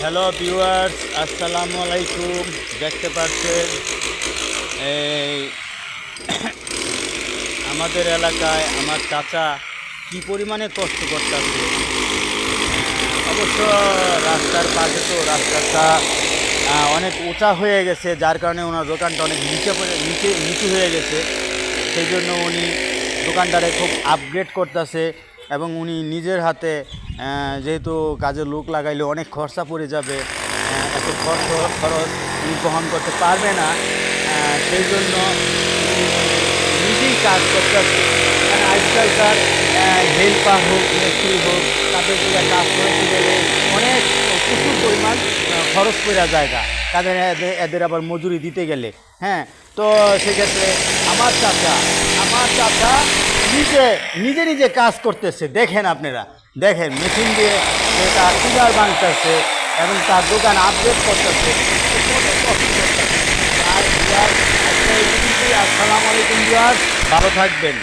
Hello viewers, আসসালামু আলাইকুম। দেখতে পাচ্ছেন এই আমাদের এলাকায় আমার চাচা কি পরিমাণে কষ্ট করতেছে। অবশ্য রাস্তার পাশে তো রাস্তাটা অনেক উঁচা হয়ে গেছে, যার কারণে ওনার দোকানটা অনেক নিচু হয়ে গেছে। সেই জন্য উনি দোকানটারে খুব আপগ্রেড করতেছে এবং উনি নিজের হাতে যেহেতু কাজে লোক লাগাইলে অনেক খরচা পড়ে যাবে, এত খরচ উনি বহন করতে পারবে না। সেই জন্য নিজেই কাজ করতেছে। মানে আজকালকার হেল্পার হোক, মিস্ত্রি হোক, তাদের দিকে কাজ করতে গেলে অনেক প্রচুর পরিমাণ খরচ পড়া জায়গা, তাদের এদের আবার মজুরি দিতে গেলে। হ্যাঁ, তো সেক্ষেত্রে আমার চাচা নিজে নিজে নিজে কাজ করতেছে। দেখেন, আপনারা দেখেন, মেশিন দিয়ে সে তার পিলার বাঁধতেছে এবং তার দোকান আপডেট করতেছে। আর আসসালামু আলাইকুম ভিউয়ার্স, ভালো থাকবেন।